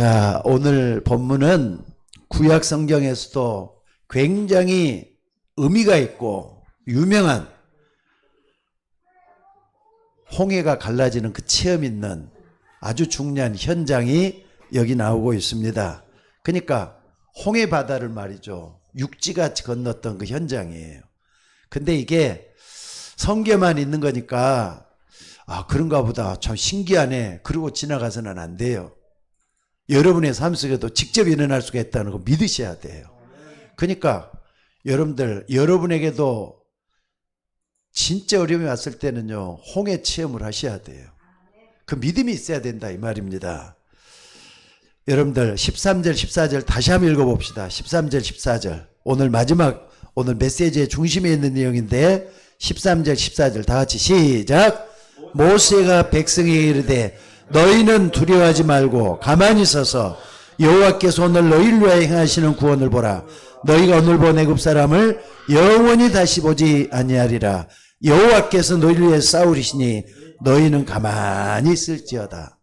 자, 오늘 본문은 구약 성경에서도 굉장히 의미가 있고 유명한 홍해가 갈라지는 그 체험 있는 아주 중요한 현장이 여기 나오고 있습니다. 그러니까 홍해 바다를 말이죠. 육지같이 건넜던 그 현장이에요. 근데 이게 성경만 있는 거니까 그런가 보다 참 신기하네 그러고 지나가서는 안 돼요. 여러분의 삶 속에도 직접 일어날 수가 있다는 거 믿으셔야 돼요. 그러니까 여러분에게도 진짜 어려움이 왔을 때는요, 홍해 체험을 하셔야 돼요. 그 믿음이 있어야 된다 이 말입니다. 여러분들 13절 14절 다시 한번 읽어봅시다. 13절 14절 오늘 메시지의 중심에 있는 내용인데 13절 14절 다 같이 시작. 모세가 백성에게 이르되 너희는 두려워하지 말고 가만히 서서 여호와께서 오늘 너희를 위하여 행하시는 구원을 보라. 너희가 오늘 본 애굽 사람을 영원히 다시 보지 아니하리라. 여호와께서 너희를 위해 싸우리시니 너희는 가만히 있을지어다.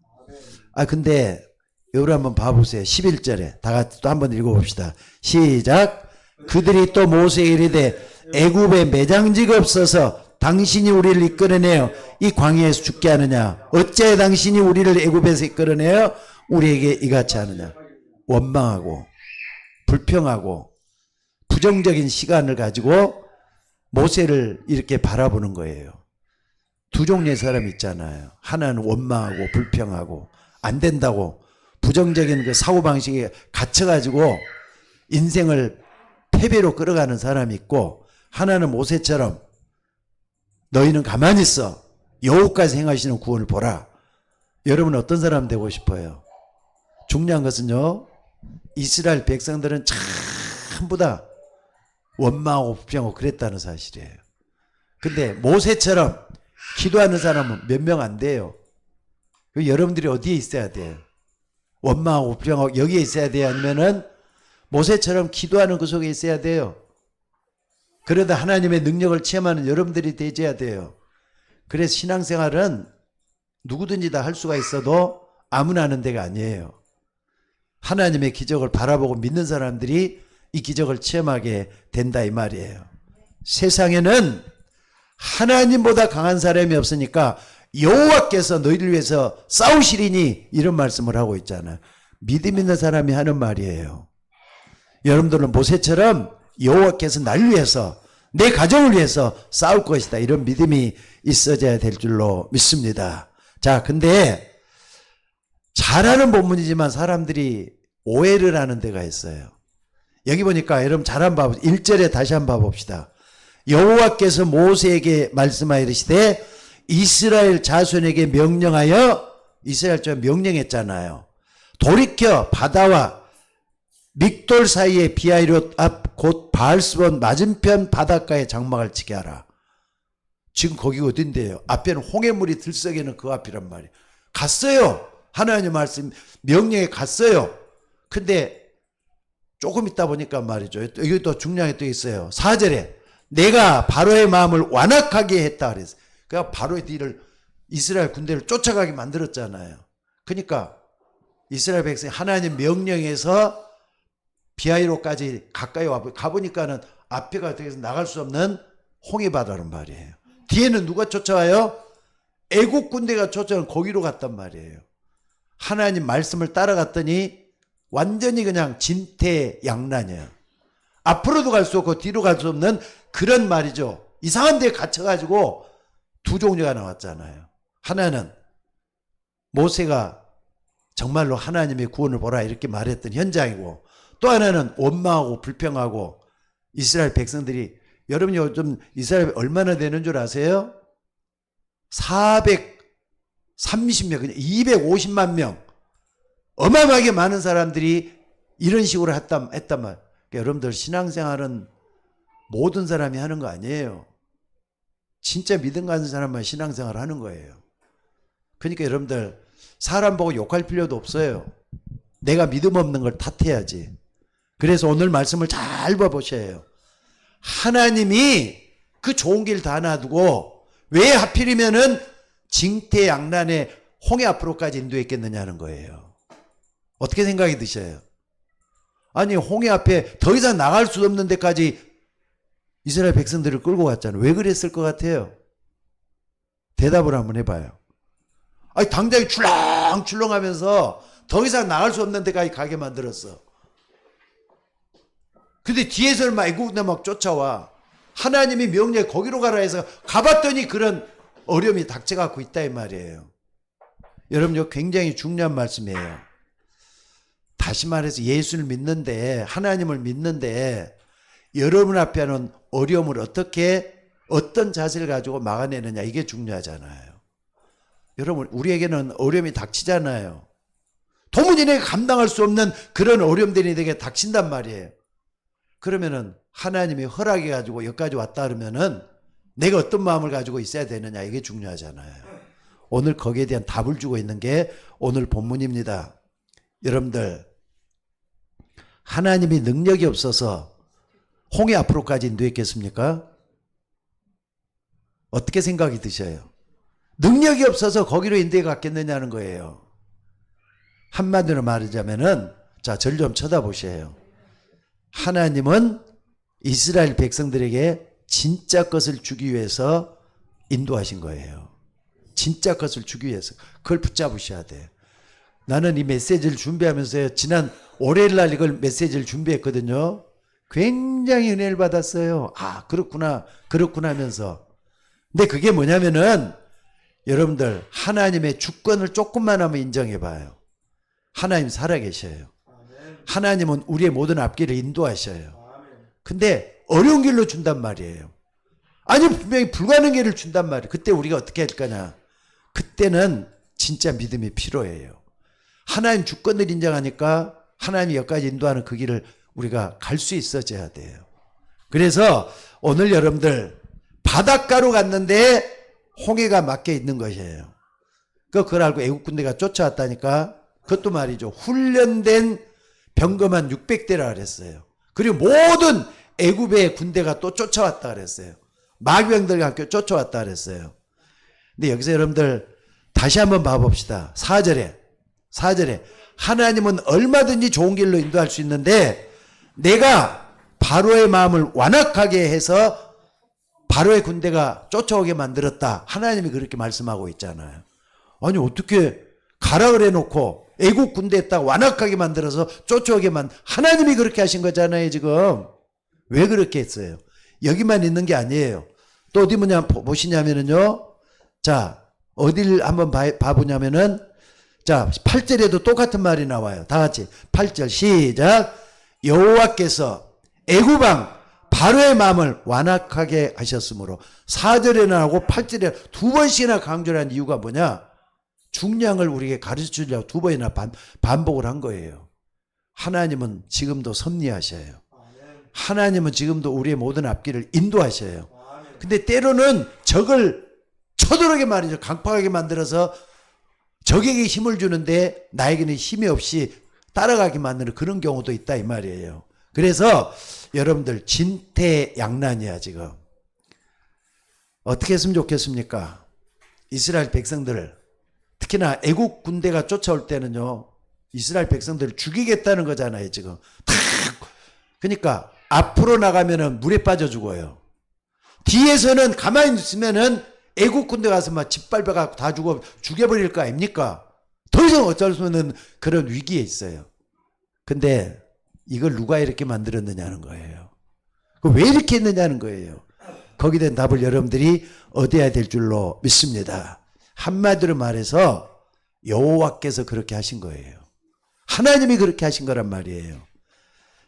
근데 여러분 한번 봐보세요. 11절에 다 같이 또 한번 읽어봅시다. 시작. 그들이 또 모세에게 이르되 애굽에 매장지가 없어서 당신이 우리를 이끌어내어 이 광야에서 죽게 하느냐? 어째 당신이 우리를 애굽에서 이끌어내어 우리에게 이같이 하느냐? 원망하고 불평하고 부정적인 시간을 가지고 모세를 이렇게 바라보는 거예요. 두 종류의 사람이 있잖아요. 하나는 원망하고 불평하고 안 된다고 부정적인 그 사고방식에 갇혀가지고 인생을 패배로 끌어가는 사람이 있고, 하나는 모세처럼 너희는 가만히 있어 여호와께서 행하시는 구원을 보라. 여러분은 어떤 사람 되고 싶어요? 중요한 것은요, 이스라엘 백성들은 전부 다 원망하고 불평하고 그랬다는 사실이에요. 근데 모세처럼 기도하는 사람은 몇 명 안 돼요. 여러분들이 어디에 있어야 돼요? 원망하고 불평하고 여기에 있어야 돼요? 아니면은 모세처럼 기도하는 그 속에 있어야 돼요? 그러다 하나님의 능력을 체험하는 여러분들이 되어야 돼요. 그래서 신앙생활은 누구든지 다 할 수가 있어도 아무나 하는 데가 아니에요. 하나님의 기적을 바라보고 믿는 사람들이 이 기적을 체험하게 된다 이 말이에요. 세상에는 하나님보다 강한 사람이 없으니까 여호와께서 너희를 위해서 싸우시리니 이런 말씀을 하고 있잖아요. 믿음 있는 사람이 하는 말이에요. 여러분들은 모세처럼 여호와께서 나를 위해서 내 가정을 위해서 싸울 것이다 이런 믿음이 있어져야 될 줄로 믿습니다. 자, 근데 잘하는 본문이지만 사람들이 오해를 하는 데가 있어요. 여기 보니까 여러분 잘 한번 봐보세요. 1절에 다시 한번 봐봅시다. 여호와께서 모세에게 말씀하여 이르시되 이스라엘 자손에게 명령하여, 이스라엘 자손 명령했잖아요. 돌이켜 바다와 믹돌 사이에 비하이롯 앞 곧 바알스본 맞은편 바닷가에 장막을 치게 하라. 지금 거기가 어딘데요? 앞에는 홍해물이 들썩이는 그 앞이란 말이에요. 갔어요. 하나님 말씀 명령에 갔어요. 근데 조금 있다 보니까 말이죠. 여기 또 중요한 게 또 있어요. 4절에 내가 바로의 마음을 완악하게 했다 그랬어요. 그러니까 바로의 뒤를 이스라엘 군대를 쫓아가게 만들었잖아요. 그러니까 이스라엘 백성이 하나님 명령에서 비하이로까지 가까이 가보니까는 앞에가 되어서 나갈 수 없는 홍해바다란 말이에요. 뒤에는 누가 쫓아와요? 애국 군대가 쫓아오는 거기로 갔단 말이에요. 하나님 말씀을 따라갔더니 완전히 그냥 진퇴양난이에요. 앞으로도 갈 수 없고 뒤로 갈 수 없는 그런 말이죠. 이상한 데에 갇혀가지고 두 종류가 나왔잖아요. 하나는 모세가 정말로 하나님의 구원을 보라 이렇게 말했던 현장이고, 또 하나는 원망하고 불평하고 이스라엘 백성들이, 여러분이 요즘 이스라엘 얼마나 되는 줄 아세요? 430명, 그냥 250만 명. 어마어마하게 많은 사람들이 이런 식으로 했단 말. 그러니까 여러분들 신앙생활은 모든 사람이 하는 거 아니에요. 진짜 믿음 가진 사람만 신앙생활을 하는 거예요. 그러니까 여러분들 사람 보고 욕할 필요도 없어요. 내가 믿음 없는 걸 탓해야지. 그래서 오늘 말씀을 잘 봐보셔야 해요. 하나님이 그 좋은 길 다 놔두고 왜 하필이면은 징태양난의 홍해 앞으로까지 인도했겠느냐는 거예요. 어떻게 생각이 드셔요? 아니 홍해 앞에 더 이상 나갈 수 없는 데까지 이스라엘 백성들을 끌고 갔잖아요. 왜 그랬을 것 같아요? 대답을 한번 해봐요. 아니 당장에 출렁출렁하면서 더 이상 나갈 수 없는 데까지 가게 만들었어. 근데 뒤에서는 막 애국들 막 쫓아와. 하나님이 명령에 거기로 가라 해서 가봤더니 그런 어려움이 닥쳐갖고 있다 이 말이에요. 여러분 이거 굉장히 중요한 말씀이에요. 다시 말해서 예수를 믿는데, 하나님을 믿는데 여러분 앞에 하는 어려움을 어떤 자세를 가지고 막아내느냐, 이게 중요하잖아요. 여러분 우리에게는 어려움이 닥치잖아요. 도무지 내가 감당할 수 없는 그런 어려움들이 내게 닥친단 말이에요. 그러면은 하나님이 허락해 가지고 여기까지 왔다 그러면은 내가 어떤 마음을 가지고 있어야 되느냐, 이게 중요하잖아요. 오늘 거기에 대한 답을 주고 있는 게 오늘 본문입니다. 여러분들 하나님이 능력이 없어서 홍해 앞으로까지 인도했겠습니까? 어떻게 생각이 드셔요? 능력이 없어서 거기로 인도해 갔겠느냐는 거예요. 한마디로 말하자면은, 자, 절 좀 쳐다보세요. 하나님은 이스라엘 백성들에게 진짜 것을 주기 위해서 인도하신 거예요. 진짜 것을 주기 위해서. 그걸 붙잡으셔야 돼요. 나는 이 메시지를 준비하면서 지난 월요일 날 이걸 메시지를 준비했거든요. 굉장히 은혜를 받았어요. 아, 그렇구나 하면서. 근데 그게 뭐냐면은 여러분들 하나님의 주권을 조금만 하면 인정해 봐요. 하나님 살아계셔요. 하나님은 우리의 모든 앞길을 인도하셔요. 근데 어려운 길로 준단 말이에요. 아니 분명히 불가능한 길을 준단 말이에요. 그때 우리가 어떻게 할 거냐. 그때는 진짜 믿음이 필요해요. 하나님 주권을 인정하니까 하나님이 여기까지 인도하는 그 길을 우리가 갈 수 있어져야 돼요. 그래서 오늘 여러분들 바닷가로 갔는데 홍해가 막혀 있는 것이에요. 그걸 알고 애국 군대가 쫓아왔다니까. 그것도 말이죠. 훈련된 병거만 600대라 그랬어요. 그리고 모든 애굽의 군대가 또 쫓아왔다 그랬어요. 마귀병들과 함께 쫓아왔다 그랬어요. 근데 여기서 여러분들 다시 한번 봐봅시다. 4절에 하나님은 얼마든지 좋은 길로 인도할 수 있는데 내가 바로의 마음을 완악하게 해서 바로의 군대가 쫓아오게 만들었다. 하나님이 그렇게 말씀하고 있잖아요. 아니 어떻게 가라 그래 놓고 애국 군대에다가 완악하게 만들어서 쫓아오게 하나님이 그렇게 하신 거잖아요 지금. 왜 그렇게 했어요? 여기만 있는 게 아니에요. 또 어디 보시냐면은요. 자, 어딜 한번 봐보냐면은, 자, 8절에도 똑같은 말이 나와요. 다 같이 8절 시작. 여호와께서 애굽왕 바로의 마음을 완악하게 하셨으므로. 4절에나 하고 8절에 두 번씩이나 강조를 한 이유가 뭐냐? 중량을 우리에게 가르쳐 주려고 두 번이나 반복을 한 거예요. 하나님은 지금도 섭리하셔요. 하나님은 지금도 우리의 모든 앞길을 인도하셔요. 근데 때로는 적을 쳐들어게 말이죠. 강팍하게 만들어서 적에게 힘을 주는데 나에게는 힘이 없이 따라가게 만드는 그런 경우도 있다 이 말이에요. 그래서 여러분들 진퇴양난이야 지금. 어떻게 했으면 좋겠습니까? 이스라엘 백성들을, 특히나 애국 군대가 쫓아올 때는요, 이스라엘 백성들을 죽이겠다는 거잖아요 지금. 그러니까 앞으로 나가면은 물에 빠져 죽어요. 뒤에서는 가만히 있으면은 애국 군대 가서 막 짓밟아갖고 다 죽여버릴 거 아닙니까? 더 이상 어쩔 수 없는 그런 위기에 있어요. 근데 이걸 누가 이렇게 만들었느냐는 거예요. 왜 이렇게 했느냐는 거예요. 거기에 대한 답을 여러분들이 얻어야 될 줄로 믿습니다. 한마디로 말해서 여호와께서 그렇게 하신 거예요. 하나님이 그렇게 하신 거란 말이에요.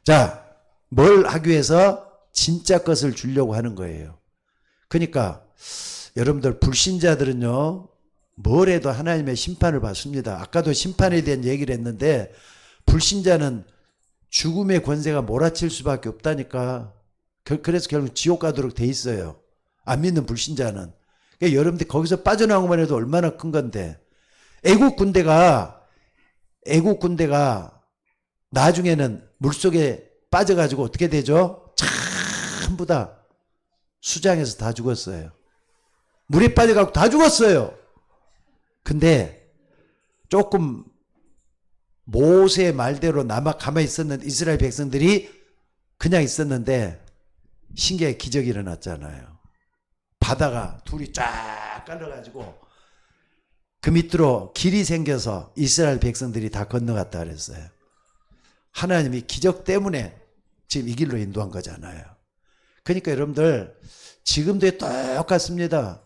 자, 뭘 하기 위해서? 진짜 것을 주려고 하는 거예요. 그러니까 여러분들 불신자들은요, 뭘 해도 하나님의 심판을 받습니다. 아까도 심판에 대한 얘기를 했는데 불신자는 죽음의 권세가 몰아칠 수밖에 없다니까. 그래서 결국 지옥 가도록 돼 있어요. 안 믿는 불신자는. 그러니까 여러분들 거기서 빠져나오기만 해도 얼마나 큰 건데. 애국 군대가 나중에는 물속에 빠져가지고 어떻게 되죠? 전부 다 수장에서 다 죽었어요. 물에 빠져가지고 다 죽었어요. 근데 조금 모세의 말대로 남아 가만히 있었는 이스라엘 백성들이 그냥 있었는데 신기하게 기적이 일어났잖아요. 바다가 둘이 쫙 깔려가지고 그 밑으로 길이 생겨서 이스라엘 백성들이 다 건너갔다 그랬어요. 하나님이 기적 때문에 지금 이 길로 인도한 거잖아요. 그러니까 여러분들 지금도 똑같습니다.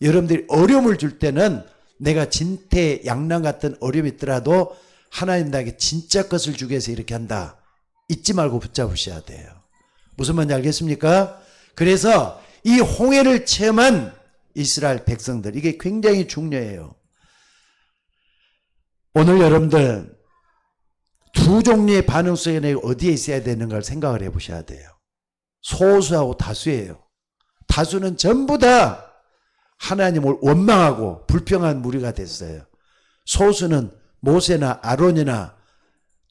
여러분들이 어려움을 줄 때는 내가 진퇴양난 같은 어려움이 있더라도 하나님 나에게 진짜 것을 주기 위해서 이렇게 한다. 잊지 말고 붙잡으셔야 돼요. 무슨 말인지 알겠습니까? 그래서 이 홍해를 체험한 이스라엘 백성들, 이게 굉장히 중요해요. 오늘 여러분들 두 종류의 반응 속에 내가 어디에 있어야 되는 걸 생각을 해 보셔야 돼요. 소수하고 다수예요. 다수는 전부 다 하나님을 원망하고 불평한 무리가 됐어요. 소수는 모세나 아론이나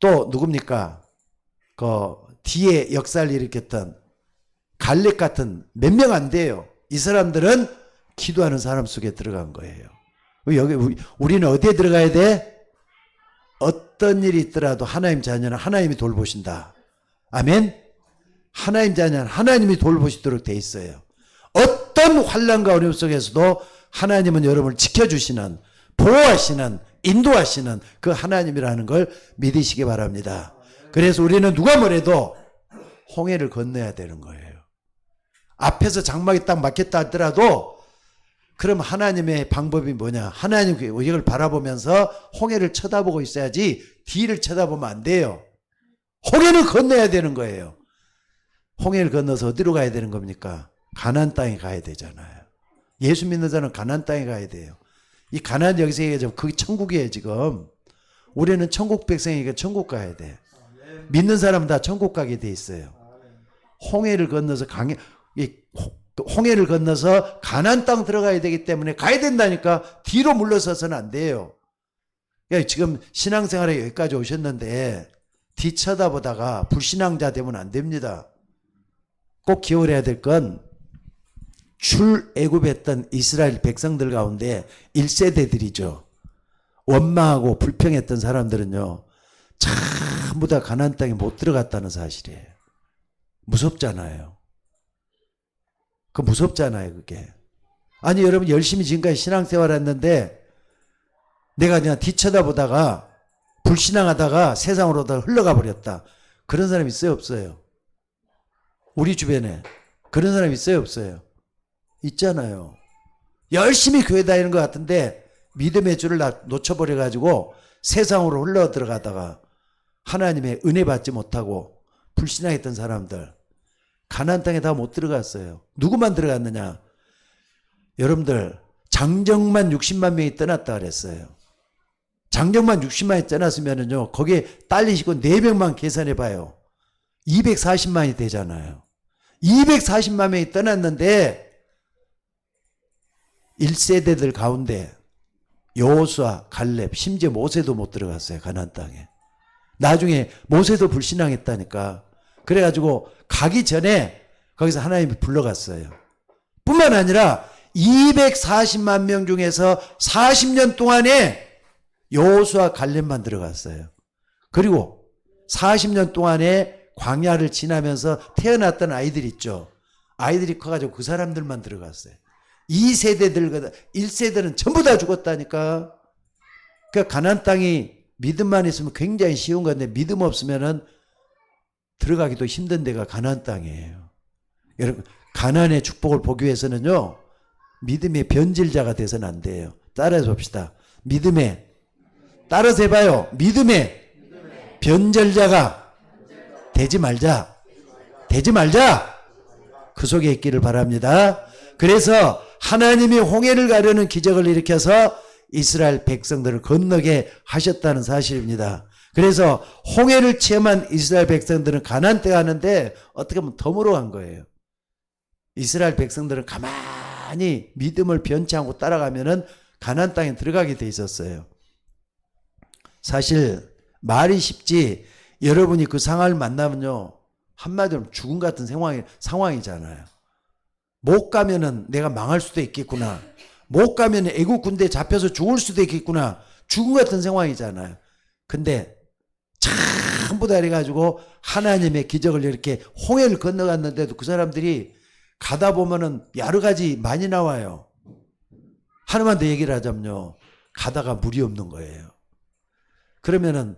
또 누굽니까? 그 뒤에 역사를 일으켰던 갈렙 같은 몇 명 안 돼요. 이 사람들은 기도하는 사람 속에 들어간 거예요. 여기 우리는 어디에 들어가야 돼? 어떤 일이 있더라도 하나님 자녀는 하나님이 돌보신다. 아멘. 하나님 자녀는 하나님이 돌보시도록 돼 있어요. 어떤 환난과 어려움 속에서도 하나님은 여러분을 지켜주시는, 보호하시는, 인도하시는 그 하나님이라는 걸 믿으시기 바랍니다. 그래서 우리는 누가 뭐래도 홍해를 건너야 되는 거예요. 앞에서 장막이 딱 막혔다 하더라도 그럼 하나님의 방법이 뭐냐? 하나님 이걸 바라보면서 홍해를 쳐다보고 있어야지 뒤를 쳐다보면 안 돼요. 홍해를 건너야 되는 거예요. 홍해를 건너서 어디로 가야 되는 겁니까? 가나안 땅에 가야 되잖아요. 예수 믿는 자는 가나안 땅에 가야 돼요. 이 가나안 여기서 얘기하자면 그게 천국이에요 지금. 우리는 천국 백성이니까 천국 가야 돼. 믿는 사람은 다 천국 가게 돼 있어요. 홍해를 건너서 홍해를 건너서 가나안 땅 들어가야 되기 때문에 가야 된다니까 뒤로 물러서서는 안 돼요. 그러니까 지금 신앙생활에 여기까지 오셨는데 뒤 쳐다보다가 불신앙자 되면 안 됩니다. 꼭 기억해야 될 건 출애굽했던 이스라엘 백성들 가운데 1세대들이죠. 원망하고 불평했던 사람들은요. 전부 다 가나안 땅에 못 들어갔다는 사실이에요. 무섭잖아요. 그 무섭잖아요, 그게. 아니, 여러분 열심히 지금까지 신앙생활 했는데 내가 그냥 뒤쳐다보다가 불신앙하다가 세상으로 다 흘러가 버렸다. 그런 사람 있어요, 없어요? 우리 주변에 그런 사람 있어요, 없어요? 있잖아요. 열심히 교회 다니는 것 같은데 믿음의 줄을 놓쳐버려가지고 세상으로 흘러 들어가다가 하나님의 은혜 받지 못하고 불신앙했던 사람들 가나안 땅에 다 못 들어갔어요. 누구만 들어갔느냐? 여러분들 장정만 60만 명이 떠났다 그랬어요. 장정만 60만이 떠났으면은요 거기에 딸리시고 4명만 계산해 봐요. 240만이 되잖아요. 240만 명이 떠났는데 1세대들 가운데 여호수아, 갈렙, 심지어 모세도 못 들어갔어요. 가나안 땅에. 나중에 모세도 불신앙했다니까. 그래가지고 가기 전에 거기서 하나님이 불러갔어요. 뿐만 아니라 240만 명 중에서 40년 동안에 여호수아, 갈렙만 들어갔어요. 그리고 40년 동안에 광야를 지나면서 태어났던 아이들 있죠. 아이들이 커가지고 그 사람들만 들어갔어요. 2세대들, 1세대는 전부 다 죽었다니까. 그러니까 가나안 땅이 믿음만 있으면 굉장히 쉬운 건데 믿음 없으면은 들어가기도 힘든 데가 가나안 땅이에요. 여러분, 가나안의 축복을 보기 위해서는요, 믿음의 변질자가 돼서는 안 돼요. 따라서 봅시다. 믿음의, 따라서 해봐요. 믿음의 변절자가 되지 말자. 되지 말자. 그 속에 있기를 바랍니다. 그래서 하나님이 홍해를 가려는 기적을 일으켜서 이스라엘 백성들을 건너게 하셨다는 사실입니다. 그래서 홍해를 체험한 이스라엘 백성들은 가나안 땅에 가는데 어떻게 보면 덤으로 간 거예요. 이스라엘 백성들은 가만히 믿음을 변치 않고 따라가면은 가나안 땅에 들어가게 돼 있었어요. 사실 말이 쉽지 여러분이 그 상황을 만나면요 한마디로 죽음 같은 상황이잖아요. 못 가면은 내가 망할 수도 있겠구나. 못 가면 애국 군대에 잡혀서 죽을 수도 있겠구나. 죽음 같은 상황이잖아요. 근데 전부 다 해가지고 하나님의 기적을 이렇게 홍해를 건너갔는데도 그 사람들이 가다 보면은 여러 가지 많이 나와요. 하나만 더 얘기를 하자면요. 가다가 물이 없는 거예요. 그러면은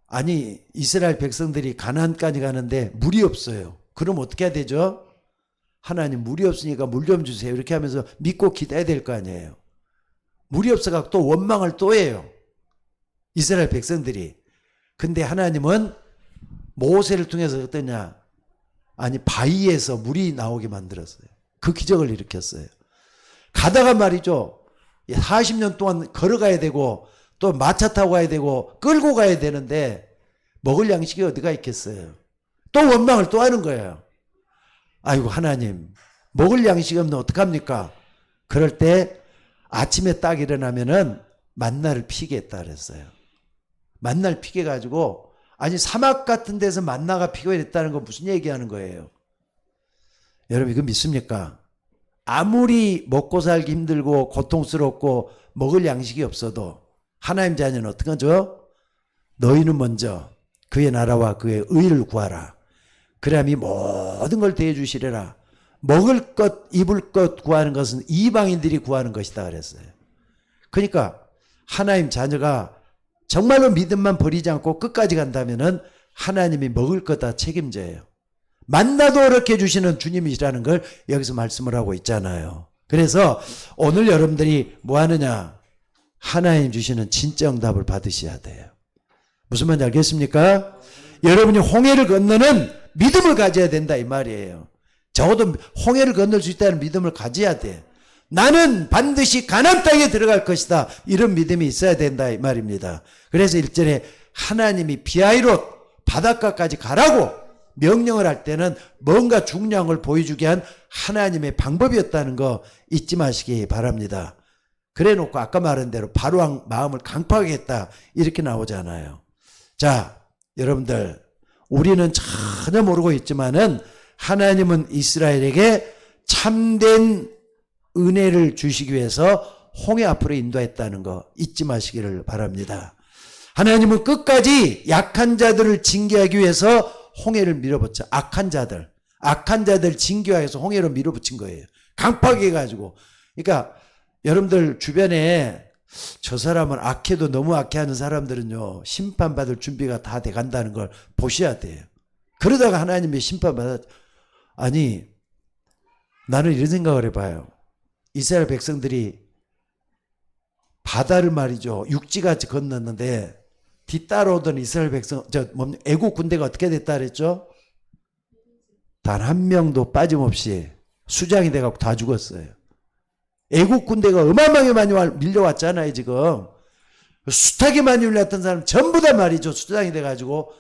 아니 이스라엘 백성들이 가나안까지 가는데 물이 없어요. 그럼 어떻게 해야 되죠? 하나님 물이 없으니까 물 좀 주세요. 이렇게 하면서 믿고 기도해야 될 거 아니에요. 물이 없어서 또 원망을 또 해요. 이스라엘 백성들이. 근데 하나님은 모세를 통해서 어떠냐? 아니 바위에서 물이 나오게 만들었어요. 그 기적을 일으켰어요. 가다가 말이죠. 40년 동안 걸어가야 되고 또 마차 타고 가야 되고 끌고 가야 되는데 먹을 양식이 어디가 있겠어요. 또 원망을 또 하는 거예요. 아이고 하나님 먹을 양식이 없는 어떡합니까? 그럴 때 아침에 딱 일어나면은 만나를 피게 했다 그랬어요. 만나를 피게 가지고 아니 사막 같은 데서 만나가 피게 됐다는 건 무슨 얘기하는 거예요? 여러분 이거 믿습니까? 아무리 먹고 살기 힘들고 고통스럽고 먹을 양식이 없어도 하나님 자녀는 어떻게 하죠? 너희는 먼저 그의 나라와 그의 의를 구하라. 그래야 이 모든 걸 대해 주시리라. 먹을 것 입을 것 구하는 것은 이방인들이 구하는 것이다 그랬어요. 그러니까 하나님 자녀가 정말로 믿음만 버리지 않고 끝까지 간다면은 하나님이 먹을 것 다 책임져요. 만나도 어렵게 주시는 주님이시라는 걸 여기서 말씀을 하고 있잖아요. 그래서 오늘 여러분들이 뭐 하느냐? 하나님 주시는 진짜 응답을 받으셔야 돼요. 무슨 말인지 알겠습니까? 여러분이 홍해를 건너는 믿음을 가져야 된다 이 말이에요. 적어도 홍해를 건널 수 있다는 믿음을 가져야 돼. 나는 반드시 가나안 땅에 들어갈 것이다. 이런 믿음이 있어야 된다 이 말입니다. 그래서 1절에 하나님이 비하이롯 바닷가까지 가라고 명령을 할 때는 뭔가 중요한 걸 보여주게 한 하나님의 방법이었다는 거 잊지 마시기 바랍니다. 그래 놓고 아까 말한 대로 바로 마음을 강팍하게 했다 이렇게 나오잖아요. 자 여러분들 우리는 전혀 모르고 있지만은 하나님은 이스라엘에게 참된 은혜를 주시기 위해서 홍해 앞으로 인도했다는 거 잊지 마시기를 바랍니다. 하나님은 끝까지 약한 자들을 징계하기 위해서 홍해를 밀어붙여 악한 자들 징계하기 위해서 홍해로 밀어붙인 거예요. 강팍하게 해가지고. 그러니까 여러분들 주변에 저 사람은 악해도 너무 악해하는 사람들은요 심판받을 준비가 다 돼간다는 걸 보셔야 돼요. 그러다가 하나님이 심판받아. 아니 나는 이런 생각을 해봐요. 이스라엘 백성들이 바다를 말이죠 육지같이 건넜는데 뒤따라오던 이스라엘 백성 애국 군대가 어떻게 됐다 그랬죠? 단 한 명도 빠짐없이 수장이 돼갖고 다 죽었어요. 애국 군대가 어마어마하게 많이 밀려왔잖아요 지금. 숱하게 많이 밀려왔던 사람 전부 다 말이죠 수장이 돼가지고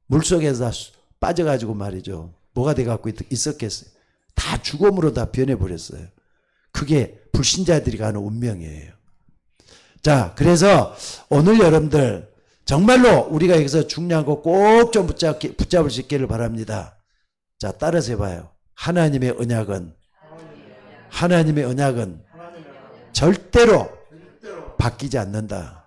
물속에서 빠져가지고 말이죠 뭐가 돼갖고 있었겠어요. 다 죽음으로 다 변해버렸어요. 그게 불신자들이 가는 운명이에요. 자 그래서 오늘 여러분들 정말로 우리가 여기서 중요한 거 꼭 좀 붙잡을 수 있기를 바랍니다. 자 따라서 해봐요. 하나님의 언약은 절대로 바뀌지 않는다.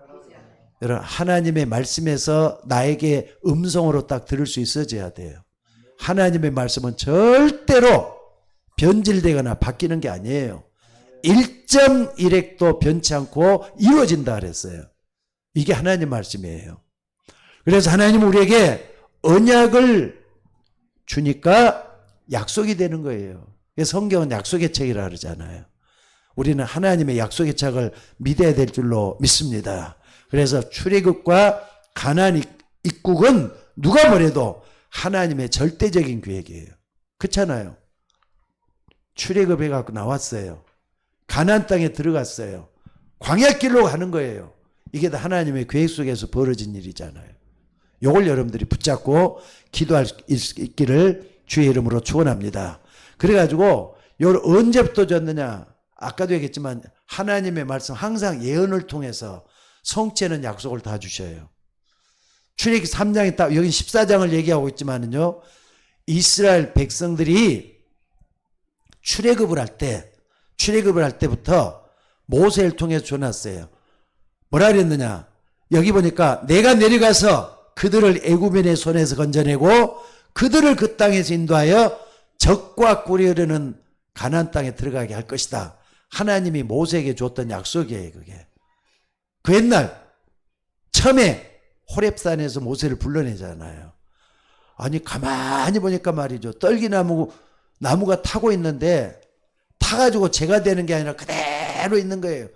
여러분 하나님의 말씀에서 나에게 음성으로 딱 들을 수 있어져야 돼요. 하나님의 말씀은 절대로 변질되거나 바뀌는 게 아니에요. 1.1핵도 변치 않고 이루어진다 그랬어요. 이게 하나님 말씀이에요. 그래서 하나님은 우리에게 언약을 주니까 약속이 되는 거예요. 성경은 약속의 책이라 그러잖아요. 우리는 하나님의 약속의 책을 믿어야 될 줄로 믿습니다. 그래서 출애굽과 가나안 입국은 누가 뭐래도 하나님의 절대적인 계획이에요. 그렇잖아요. 출애굽해 갖고 나왔어요. 가나안 땅에 들어갔어요. 광야길로 가는 거예요. 이게 다 하나님의 계획 속에서 벌어진 일이잖아요. 이걸 여러분들이 붙잡고 기도할 수 있기를 주의 이름으로 축원합니다. 그래가지고 이걸 언제부터 줬느냐? 아까도 얘기했지만 하나님의 말씀 항상 예언을 통해서 성취하는 약속을 다 주셔요. 출애굽기 3장에 딱 여기 14장을 얘기하고 있지만은요. 이스라엘 백성들이 출애굽을 할 때부터 모세를 통해서 줘놨어요. 뭐라 그랬느냐? 여기 보니까 내가 내려가서 그들을 애굽인의 손에서 건져내고 그들을 그 땅에서 인도하여 적과 꿀이 흐르는 가나안 땅에 들어가게 할 것이다. 하나님이 모세에게 줬던 약속이에요. 그게. 그 옛날 처음에 호렙산에서 모세를 불러내잖아요. 아니 가만히 보니까 말이죠. 나무가 타고 있는데 타가지고 재가 되는 게 아니라 그대로 있는 거예요.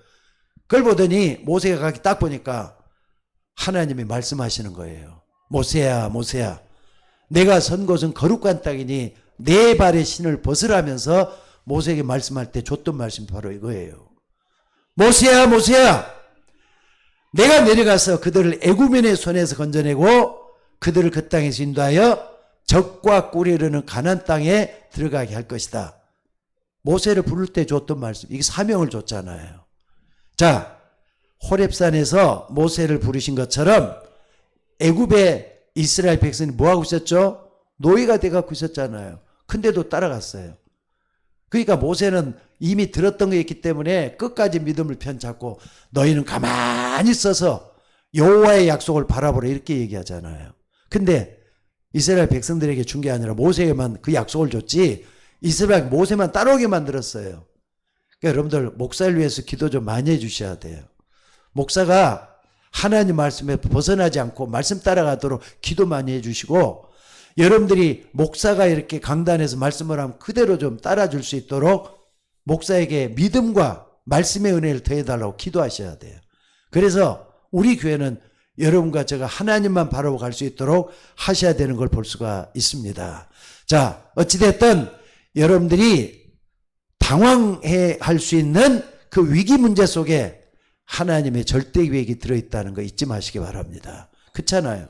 그걸 보더니 모세가 가기 딱 보니까 하나님이 말씀하시는 거예요. 모세야 모세야 내가 선 곳은 거룩한 땅이니 내 발의 신을 벗으라면서 모세에게 말씀할 때 줬던 말씀이 바로 이거예요. 모세야 모세야 내가 내려가서 그들을 애굽인의 손에서 건져내고 그들을 그 땅에서 인도하여 적과 꿀이 흐르는 가나안 땅에 들어가게 할 것이다. 모세를 부를 때 줬던 말씀. 이게 사명을 줬잖아요. 자, 호렙산에서 모세를 부르신 것처럼 애굽의 이스라엘 백성이 뭐하고 있었죠? 노예가 돼갖고 있었잖아요. 근데도 따라갔어요. 그러니까 모세는 이미 들었던 게 있기 때문에 끝까지 믿음을 편잡고 너희는 가만히 있어서 여호와의 약속을 바라보라 이렇게 얘기하잖아요. 근데 이스라엘 백성들에게 준 게 아니라 모세에게만 그 약속을 줬지 이스라엘 모세만 따라오게 만들었어요. 그러니까 여러분들 목사를 위해서 기도 좀 많이 해주셔야 돼요. 목사가 하나님 말씀에 벗어나지 않고 말씀 따라가도록 기도 많이 해주시고 여러분들이 목사가 이렇게 강단에서 말씀을 하면 그대로 좀 따라줄 수 있도록 목사에게 믿음과 말씀의 은혜를 더해달라고 기도하셔야 돼요. 그래서 우리 교회는 여러분과 제가 하나님만 바라보고 갈 수 있도록 하셔야 되는 걸 볼 수가 있습니다. 자, 어찌됐든 여러분들이 당황해 할 수 있는 그 위기 문제 속에 하나님의 절대 계획이 들어있다는 거 잊지 마시기 바랍니다. 그렇잖아요.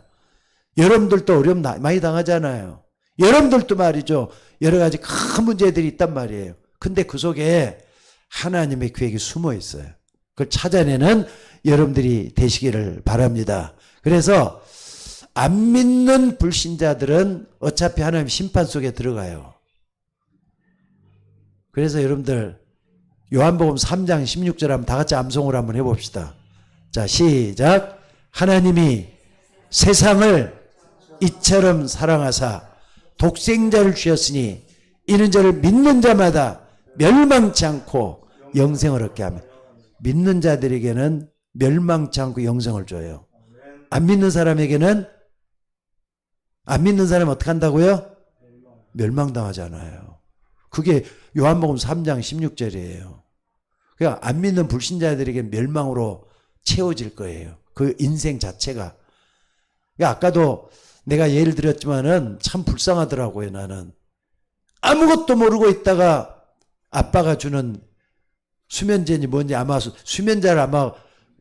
여러분들도 어려움 많이 당하잖아요. 여러분들도 말이죠. 여러 가지 큰 문제들이 있단 말이에요. 근데 그 속에 하나님의 계획이 숨어 있어요. 그걸 찾아내는 여러분들이 되시기를 바랍니다. 그래서 안 믿는 불신자들은 어차피 하나님 심판 속에 들어가요. 그래서 여러분들 요한복음 3장 16절 한번 다 같이 암송을 한번 해봅시다. 자, 시작. 하나님이 세상을 이처럼 사랑하사 독생자를 주셨으니 이는 저를 믿는 자마다 멸망치 않고 영생을 얻게 하며 믿는 자들에게는 멸망치 않고 영생을 줘요. 안 믿는 사람에게는 안 믿는 사람은 어떻게 한다고요? 멸망당하잖아요. 그게 요한복음 3장 16절이에요. 그러니까 안 믿는 불신자들에게 멸망으로 채워질 거예요. 그 인생 자체가. 그러니까 아까도 내가 예를 들었지만은 참 불쌍하더라고요. 나는 아무것도 모르고 있다가 아빠가 주는 수면제니 뭔지 아마 수면제를 아마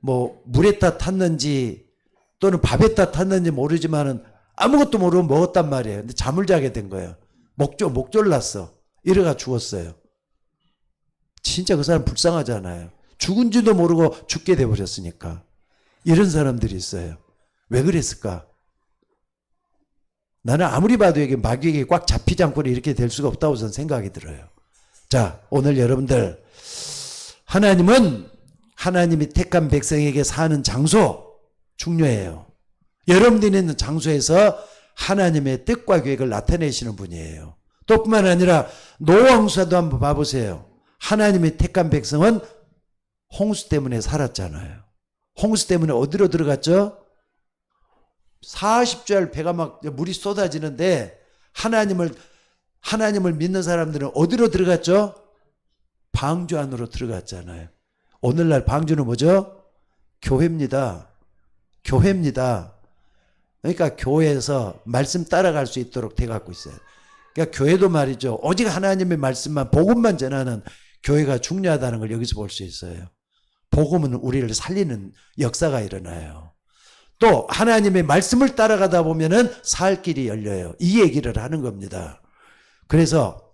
뭐 물에다 탔는지 또는 밥에다 탔는지 모르지만은 아무것도 모르고 먹었단 말이에요. 근데 잠을 자게 된 거예요. 목졸랐어. 이래가 죽었어요. 진짜 그 사람 불쌍하잖아요. 죽은지도 모르고 죽게 돼버렸으니까. 이런 사람들이 있어요. 왜 그랬을까? 나는 아무리 봐도 이게 마귀에게 꽉 잡히지 않고는 이렇게 될 수가 없다고 저는 생각이 들어요. 자, 오늘 여러분들 하나님은 하나님이 택한 백성에게 사는 장소 중요해요. 여러분들이 있는 장소에서 하나님의 뜻과 계획을 나타내시는 분이에요. 또 뿐만 아니라 노아 홍수도 한번 봐보세요. 하나님의 택한 백성은 홍수 때문에 살았잖아요. 홍수 때문에 어디로 들어갔죠? 40절 배가 막 물이 쏟아지는데 하나님을 믿는 사람들은 어디로 들어갔죠? 방주 안으로 들어갔잖아요. 오늘날 방주는 뭐죠? 교회입니다. 교회입니다. 그러니까 교회에서 말씀 따라갈 수 있도록 돼갖고 있어요. 그러니까 교회도 말이죠. 오직 하나님의 말씀만 복음만 전하는 교회가 중요하다는 걸 여기서 볼 수 있어요. 복음은 우리를 살리는 역사가 일어나요. 또 하나님의 말씀을 따라가다 보면은 살 길이 열려요. 이 얘기를 하는 겁니다. 그래서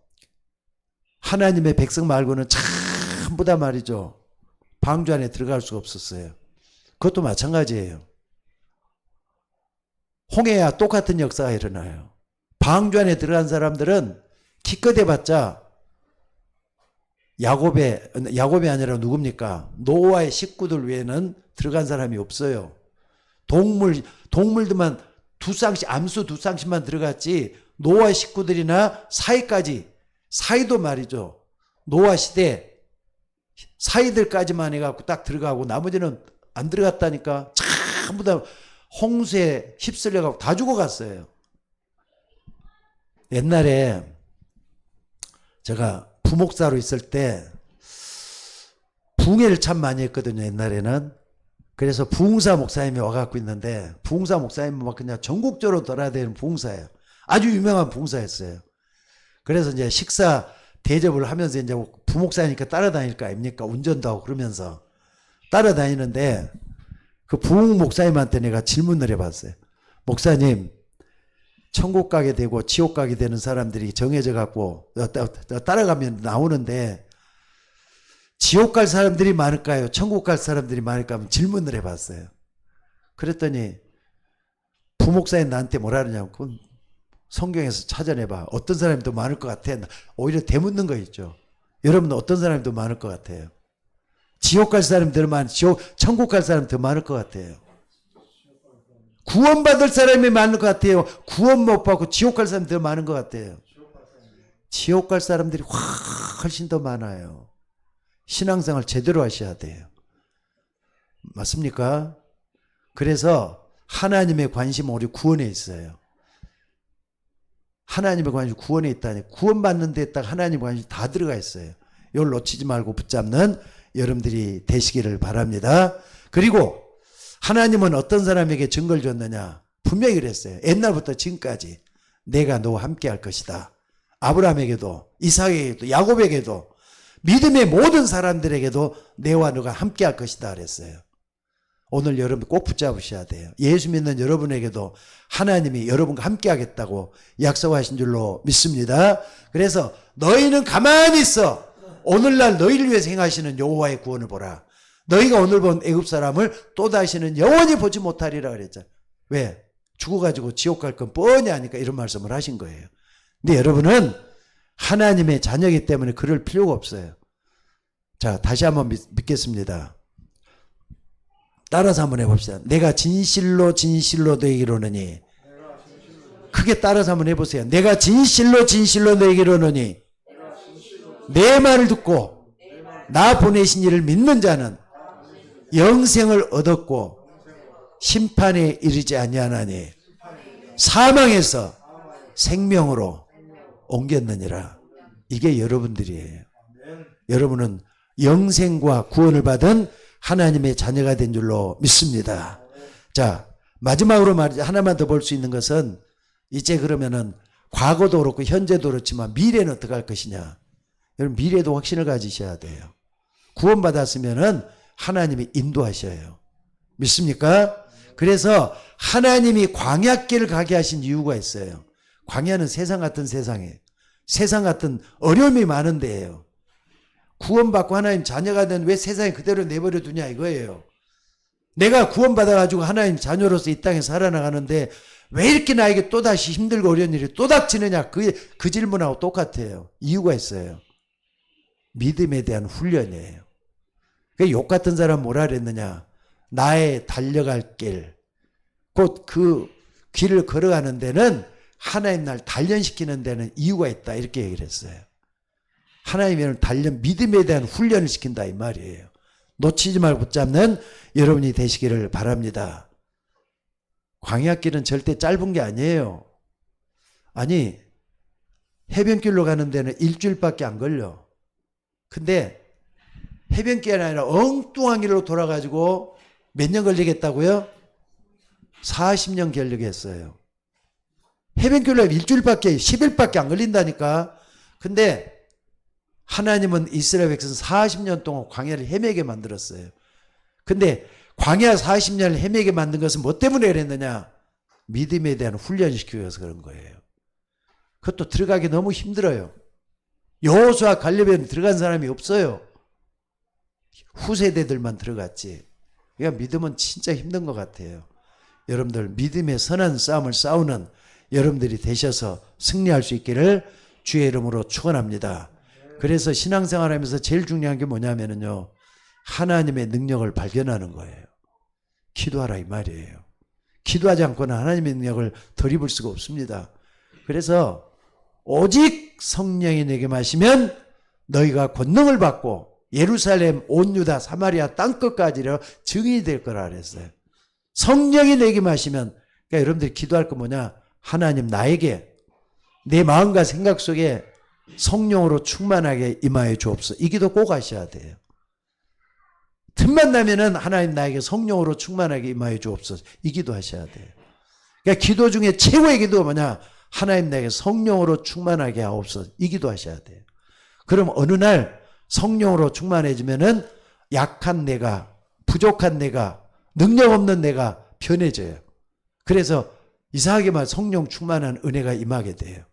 하나님의 백성 말고는 전부 다 말이죠. 방주 안에 들어갈 수가 없었어요. 그것도 마찬가지예요. 홍해와 똑같은 역사가 일어나요. 방주 안에 들어간 사람들은 기껏 해봤자 야곱이 아니라 누굽니까? 노아의 식구들 외에는 들어간 사람이 없어요. 동물들만 두 쌍씩, 암수 두 쌍씩만 들어갔지 노아 식구들이나 사이까지, 사이도 말이죠. 노아 시대 사이들까지만 해갖고 딱 들어가고 나머지는 안 들어갔다니까. 전부 다 홍수에 휩쓸려갖고 다 죽어갔어요. 옛날에 제가 부목사로 있을 때 붕해를 참 많이 했거든요. 옛날에는. 그래서 부흥사 목사님이 와갖고 있는데, 부흥사 목사님은 막 그냥 전국적으로 돌아다니는 부흥사예요. 아주 유명한 부흥사였어요. 그래서 이제 식사 대접을 하면서 이제 부목사니까 따라다닐 거 아닙니까? 운전도 하고 그러면서 따라다니는데, 그 부흥 목사님한테 내가 질문을 해봤어요. 목사님, 천국 가게 되고 지옥 가게 되는 사람들이 정해져 갖고 따라가면 나오는데, 지옥 갈 사람들이 많을까요? 천국 갈 사람들이 많을까? 하면 질문을 해봤어요. 그랬더니 부목사님 나한테 뭐라 그러냐면, 그건 성경에서 찾아내봐. 어떤 사람이 더 많을 것 같아? 오히려 되묻는 거 있죠. 여러분은 어떤 사람이 더 많을 것 같아요? 지옥 갈 사람이 더 많은, 천국 갈 사람이 더 많을 것 같아요. 구원받을 사람이 많을 것 같아요. 구원 못 받고 지옥 갈 사람이 더 많은 것 같아요. 지옥 갈 사람들이 훨씬 더 많아요. 신앙생활 제대로 하셔야 돼요. 맞습니까? 그래서 하나님의 관심은 우리 구원에 있어요. 하나님의 관심이 구원에 있다니. 구원받는 데 딱 하나님의 관심이 다 들어가 있어요. 이걸 놓치지 말고 붙잡는 여러분들이 되시기를 바랍니다. 그리고 하나님은 어떤 사람에게 증거를 줬느냐? 분명히 그랬어요. 옛날부터 지금까지 내가 너와 함께 할 것이다. 아브라함에게도, 이삭에게도, 야곱에게도, 믿음의 모든 사람들에게도 내와 너가 함께 할 것이다 그랬어요. 오늘 여러분 꼭 붙잡으셔야 돼요. 예수 믿는 여러분에게도 하나님이 여러분과 함께 하겠다고 약속하신 줄로 믿습니다. 그래서 너희는 가만히 있어. 오늘날 너희를 위해서 행하시는 여호와의 구원을 보라. 너희가 오늘 본 애굽 사람을 또다시는 영원히 보지 못하리라 그랬잖아요. 왜? 죽어가지고 지옥 갈 건 뻔히 아니까 이런 말씀을 하신 거예요. 근데 여러분은 하나님의 자녀이기 때문에 그럴 필요가 없어요. 자, 다시 한번 믿겠습니다. 따라서 한번 해봅시다. 내가 진실로 진실로 너에게 이르노니. 크게 따라서 한번 해보세요. 내가 진실로 진실로 너에게 이르노니 내 말을 듣고 나 보내신 이를 믿는 자는 영생을 얻었고 심판에 이르지 아니하나니 사망에서 생명으로 옮겼느니라. 이게 여러분들이에요. 여러분은 영생과 구원을 받은 하나님의 자녀가 된 줄로 믿습니다. 자, 마지막으로 말이죠. 하나만 더 볼 수 있는 것은 이제 그러면은 과거도 그렇고 현재도 그렇지만 미래는 어떻게 할 것이냐. 여러분 미래도 확신을 가지셔야 돼요. 구원받았으면은 하나님이 인도하셔요. 믿습니까? 그래서 하나님이 광야길을 가게 하신 이유가 있어요. 광야는 세상 같은 세상에, 세상 같은 어려움이 많은 데예요. 구원받고 하나님 자녀가 된 왜 세상에 그대로 내버려 두냐 이거예요. 내가 구원받아가지고 하나님 자녀로서 이 땅에 살아나가는데 왜 이렇게 나에게 또다시 힘들고 어려운 일이 또 닥치느냐. 그 질문하고 똑같아요. 이유가 있어요. 믿음에 대한 훈련이에요. 욕 같은 사람 뭐라 그랬느냐. 나의 달려갈 길, 곧 그 길을 걸어가는 데는 하나님 날 단련시키는 데는 이유가 있다. 이렇게 얘기를 했어요. 하나님의 단련, 믿음에 대한 훈련을 시킨다 이 말이에요. 놓치지 말고 붙잡는 여러분이 되시기를 바랍니다. 광야길은 절대 짧은 게 아니에요. 아니 해변길로 가는 데는 일주일밖에 안 걸려. 근데 해변길이 아니라 엉뚱한 길로 돌아가지고 몇 년 걸리겠다고요? 40년 걸리겠어요. 해변길로 일주일밖에 10일밖에 안 걸린다니까. 근데 하나님은 이스라엘 백성 40년 동안 광야를 헤매게 만들었어요. 근데 광야 40년을 헤매게 만든 것은 뭐 때문에 그랬느냐? 믿음에 대한 훈련을 시키기 위해서 그런 거예요. 그것도 들어가기 너무 힘들어요. 여호수아 갈렙에는 들어간 사람이 없어요. 후세대들만 들어갔지. 그러니까 믿음은 진짜 힘든 것 같아요. 여러분들 믿음의 선한 싸움을 싸우는 여러분들이 되셔서 승리할 수 있기를 주의 이름으로 축원합니다. 그래서 신앙생활하면서 제일 중요한 게 뭐냐면요, 하나님의 능력을 발견하는 거예요. 기도하라 이 말이에요. 기도하지 않고는 하나님의 능력을 덜 입을 수가 없습니다. 그래서 오직 성령이 내게 마시면 너희가 권능을 받고 예루살렘 온 유다 사마리아 땅끝까지로 증인이 될 거라 그랬어요. 성령이 내게 마시면, 그러니까 여러분들이 기도할 거 뭐냐? 하나님 나에게 내 마음과 생각 속에 성령으로 충만하게 임하여 주옵소서. 이 기도 꼭 하셔야 돼요. 틈만 나면은 하나님 나에게 성령으로 충만하게 임하여 주옵소서. 이 기도 하셔야 돼요. 그러니까 기도 중에 최고의 기도가 뭐냐? 하나님 나에게 성령으로 충만하게 하옵소서. 이 기도 하셔야 돼요. 그럼 어느 날 성령으로 충만해지면은 약한 내가, 부족한 내가, 능력 없는 내가 편해져요. 그래서 이상하게 말 성령 충만한 은혜가 임하게 돼요.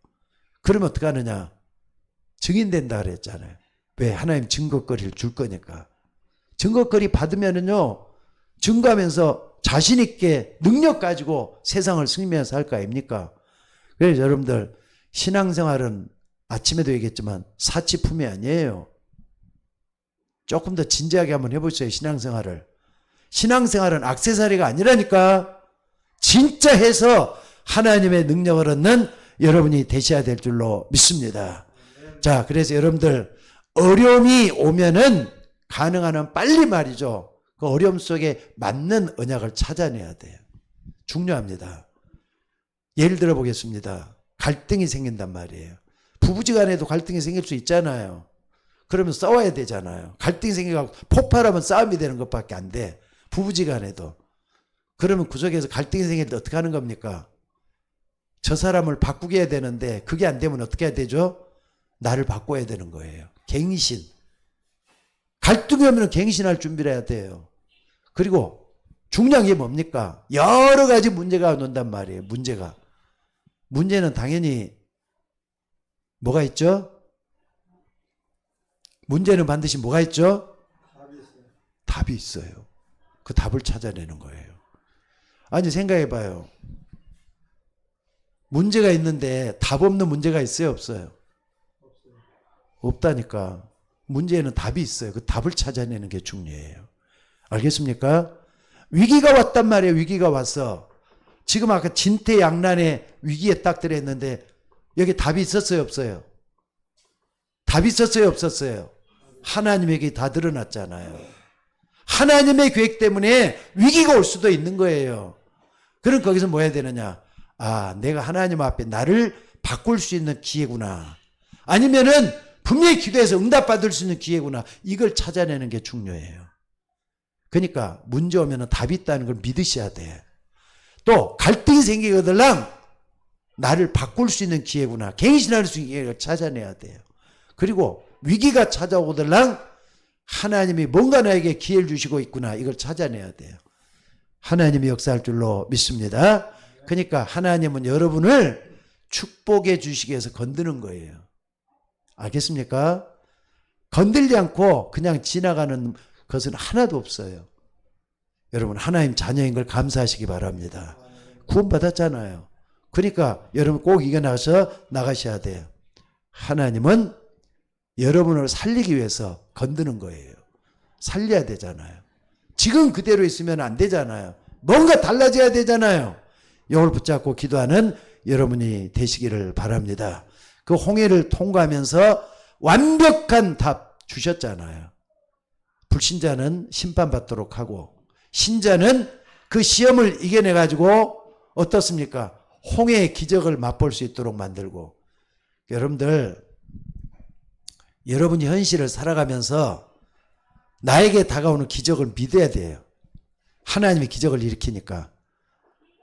그러면 어떻게 하느냐? 증인된다 그랬잖아요. 왜? 하나님 증거거리를 줄 거니까. 증거거리 받으면은요, 증거하면서 자신있게 능력 가지고 세상을 승리하면서 살 거 아닙니까? 그래서 여러분들, 신앙생활은 아침에도 얘기했지만 사치품이 아니에요. 조금 더 진지하게 한번 해보세요, 신앙생활을. 신앙생활은 액세서리가 아니라니까. 진짜 해서 하나님의 능력을 얻는 여러분이 되셔야 될 줄로 믿습니다. 자, 그래서 여러분들 어려움이 오면은 가능한 한 빨리 말이죠. 그 어려움 속에 맞는 언약을 찾아내야 돼요. 중요합니다. 예를 들어 보겠습니다. 갈등이 생긴단 말이에요. 부부지간에도 갈등이 생길 수 있잖아요. 그러면 싸워야 되잖아요. 갈등이 생겨서 폭발하면 싸움이 되는 것밖에 안 돼. 부부지간에도. 그러면 구석에서 갈등이 생길 때 어떻게 하는 겁니까? 저 사람을 바꾸게 해야 되는데 그게 안 되면 어떻게 해야 되죠? 나를 바꿔야 되는 거예요. 갱신. 갈등이 오면 갱신할 준비를 해야 돼요. 그리고 중요한 게 뭡니까? 여러 가지 문제가 논단 말이에요. 문제는 당연히 뭐가 있죠? 문제는 반드시 뭐가 있죠? 답이 있어요. 그 답을 찾아내는 거예요. 아니, 생각해봐요. 문제가 있는데 답 없는 문제가 있어요, 없어요? 없다니까. 문제에는 답이 있어요. 그 답을 찾아내는 게 중요해요. 알겠습니까? 위기가 왔단 말이에요. 위기가 왔어. 지금 아까 진퇴양난의 위기에 딱 들어있는데 여기 답이 있었어요, 없어요? 답이 있었어요, 없었어요? 하나님에게 다 드러났잖아요. 하나님의 계획 때문에 위기가 올 수도 있는 거예요. 그럼 거기서 뭐 해야 되느냐? 아, 내가 하나님 앞에 나를 바꿀 수 있는 기회구나. 아니면은 분명히 기도해서 응답받을 수 있는 기회구나. 이걸 찾아내는 게 중요해요. 그러니까 문제 오면은 답이 있다는 걸 믿으셔야 돼. 또 갈등이 생기거들랑 나를 바꿀 수 있는 기회구나. 갱신할 수 있는 기회를 찾아내야 돼요. 그리고 위기가 찾아오더랑 하나님이 뭔가 나에게 기회를 주시고 있구나. 이걸 찾아내야 돼요. 하나님이 역사할 줄로 믿습니다. 그러니까 하나님은 여러분을 축복해 주시기 위해서 건드는 거예요. 알겠습니까? 건들지 않고 그냥 지나가는 것은 하나도 없어요. 여러분, 하나님 자녀인 걸 감사하시기 바랍니다. 구원받았잖아요. 그러니까 여러분 꼭 이겨나가서 나가셔야 돼요. 하나님은 여러분을 살리기 위해서 건드는 거예요. 살려야 되잖아요. 지금 그대로 있으면 안 되잖아요. 뭔가 달라져야 되잖아요. 이걸 붙잡고 기도하는 여러분이 되시기를 바랍니다. 그 홍해를 통과하면서 완벽한 답 주셨잖아요. 불신자는 심판받도록 하고 신자는 그 시험을 이겨내 가지고 어떻습니까? 홍해의 기적을 맛볼 수 있도록 만들고. 여러분들, 여러분이 현실을 살아가면서 나에게 다가오는 기적을 믿어야 돼요. 하나님이 기적을 일으키니까.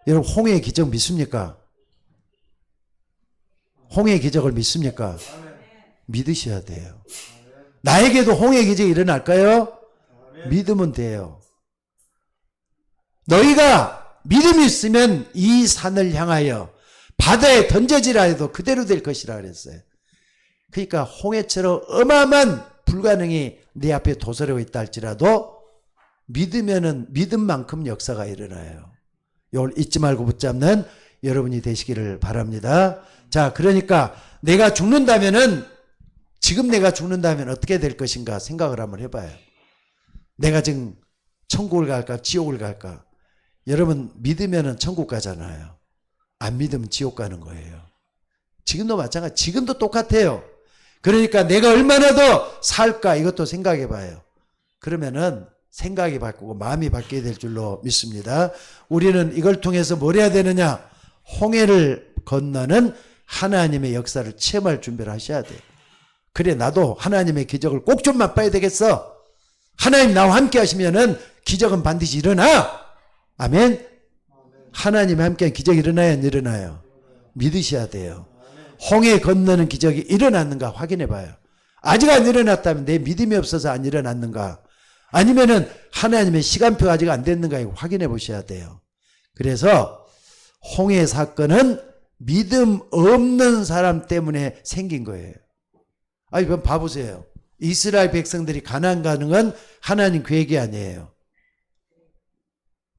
여러분, 홍해의 기적 믿습니까? 홍해의 기적을 믿습니까? 믿으셔야 돼요. 나에게도 홍해의 기적이 일어날까요? 믿으면 돼요. 너희가 믿음이 있으면 이 산을 향하여 바다에 던져지라 해도 그대로 될 것이라 그랬어요. 그러니까 홍해처럼 어마어마한 불가능이 내 앞에 도사리고 있다 할지라도 믿으면은 믿음만큼 역사가 일어나요. 이걸 잊지 말고 붙잡는 여러분이 되시기를 바랍니다. 자, 그러니까 내가 죽는다면은, 지금 내가 죽는다면 어떻게 될 것인가 생각을 한번 해봐요. 내가 지금 천국을 갈까 지옥을 갈까. 여러분 믿으면 천국 가잖아요. 안 믿으면 지옥 가는 거예요. 지금도 마찬가지. 지금도 똑같아요. 그러니까 내가 얼마나 더 살까 이것도 생각해 봐요. 그러면은 생각이 바꾸고 마음이 바뀌어야 될 줄로 믿습니다. 우리는 이걸 통해서 뭘 해야 되느냐? 홍해를 건너는 하나님의 역사를 체험할 준비를 하셔야 돼요. 그래 나도 하나님의 기적을 꼭 좀 맛봐야 되겠어. 하나님 나와 함께 하시면은 기적은 반드시 일어나. 아멘. 하나님이 함께한 기적이 일어나야 안 일어나요? 믿으셔야 돼요. 홍해 건너는 기적이 일어났는가 확인해 봐요. 아직 안 일어났다면 내 믿음이 없어서 안 일어났는가? 아니면은 하나님의 시간표가 아직 안 됐는가 이거 확인해 보셔야 돼요. 그래서 홍해 사건은 믿음 없는 사람 때문에 생긴 거예요. 아니 그럼 봐보세요. 이스라엘 백성들이 가나안 가는 건 하나님 계획이 아니에요.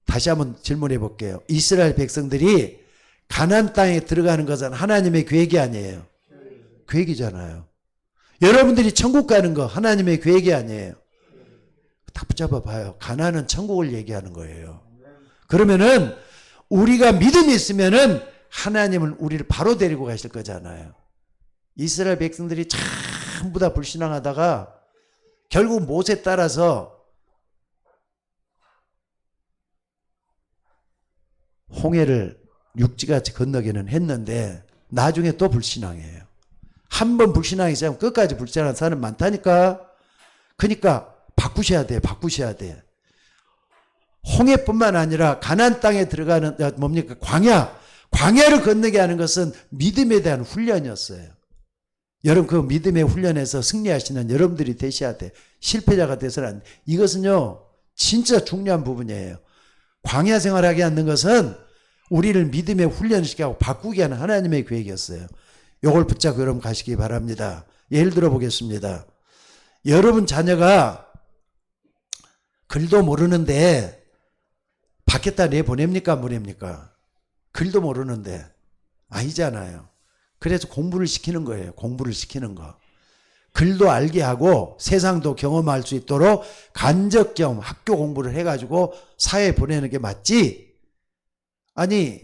다시 한번 질문해 볼게요. 이스라엘 백성들이 가나안 땅에 들어가는 것은 하나님의 계획이 아니에요. 계획이잖아요. 여러분들이 천국 가는 거 하나님의 계획이 아니에요. 다 붙잡아 봐요. 가나안은 천국을 얘기하는 거예요. 그러면은 우리가 믿음이 있으면은 하나님은 우리를 바로 데리고 가실 거잖아요. 이스라엘 백성들이 전부 다 불신앙하다가 결국 모세 따라서 홍해를 육지같이 건너기는 했는데 나중에 또 불신앙이에요. 한 번 불신앙이 시작하면 끝까지 불신앙하는 사람 많다니까. 그러니까 바꾸셔야 돼. 바꾸셔야 돼. 홍해뿐만 아니라 가나안 땅에 들어가는 뭡니까? 광야를 건너게 하는 것은 믿음에 대한 훈련이었어요. 여러분 그 믿음의 훈련에서 승리하시는 여러분들이 되셔야 돼. 실패자가 돼서는 안 돼. 이것은요 진짜 중요한 부분이에요. 광야 생활하게 하는 것은 우리를 믿음의 훈련시키고 바꾸게 하는 하나님의 계획이었어요. 이걸 붙잡고 여러분 가시기 바랍니다. 예를 들어 보겠습니다. 여러분 자녀가 글도 모르는데 밖에다 내보냅니까? 보냅니까? 글도 모르는데 아니잖아요. 그래서 공부를 시키는 거예요. 공부를 시키는 거. 글도 알게 하고 세상도 경험할 수 있도록 간접 경험, 학교 공부를 해가지고 사회에 보내는 게 맞지? 아니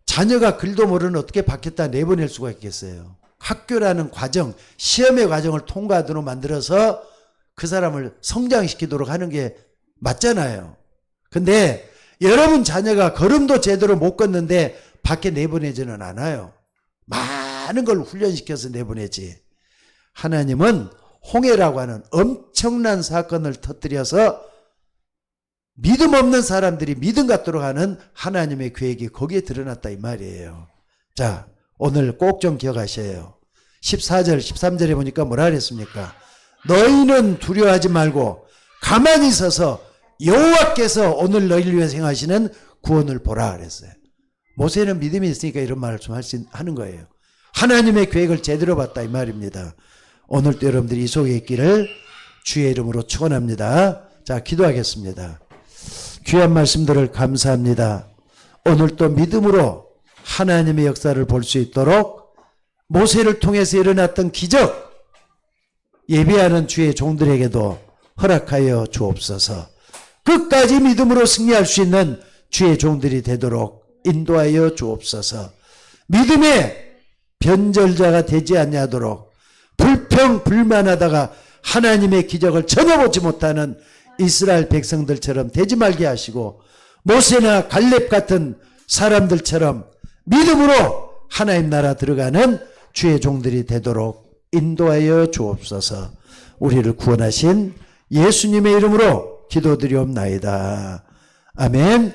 자녀가 글도 모르는 어떻게 밖에다 내보낼 수가 있겠어요. 학교라는 과정, 시험의 과정을 통과하도록 만들어서 그 사람을 성장시키도록 하는 게 맞잖아요. 근데 여러분 자녀가 걸음도 제대로 못 걷는데 밖에 내보내지는 않아요. 많은 걸 훈련시켜서 내보내지. 하나님은 홍해라고 하는 엄청난 사건을 터뜨려서 믿음 없는 사람들이 믿음 갖도록 하는 하나님의 계획이 거기에 드러났다 이 말이에요. 자, 오늘 꼭 좀 기억하셔요. 14절, 13절에 보니까 뭐라 그랬습니까? 너희는 두려워하지 말고 가만히 서서 여호와께서 오늘 너희를 위해 행하시는 구원을 보라 그랬어요. 모세는 믿음이 있으니까 이런 말을 좀 하는 거예요. 하나님의 계획을 제대로 봤다 이 말입니다. 오늘도 여러분들이 이 속에 있기를 주의 이름으로 축원합니다. 자, 기도하겠습니다. 귀한 말씀들을 감사합니다. 오늘 또 믿음으로 하나님의 역사를 볼 수 있도록 모세를 통해서 일어났던 기적 예배하는 주의 종들에게도 허락하여 주옵소서. 끝까지 믿음으로 승리할 수 있는 주의 종들이 되도록 인도하여 주옵소서. 믿음의 변절자가 되지 아니하도록 불평불만하다가 하나님의 기적을 전혀 보지 못하는 이스라엘 백성들처럼 되지 말게 하시고 모세나 갈렙 같은 사람들처럼 믿음으로 하나님 나라 들어가는 주의 종들이 되도록 인도하여 주옵소서. 우리를 구원하신 예수님의 이름으로 기도드리옵나이다. 아멘.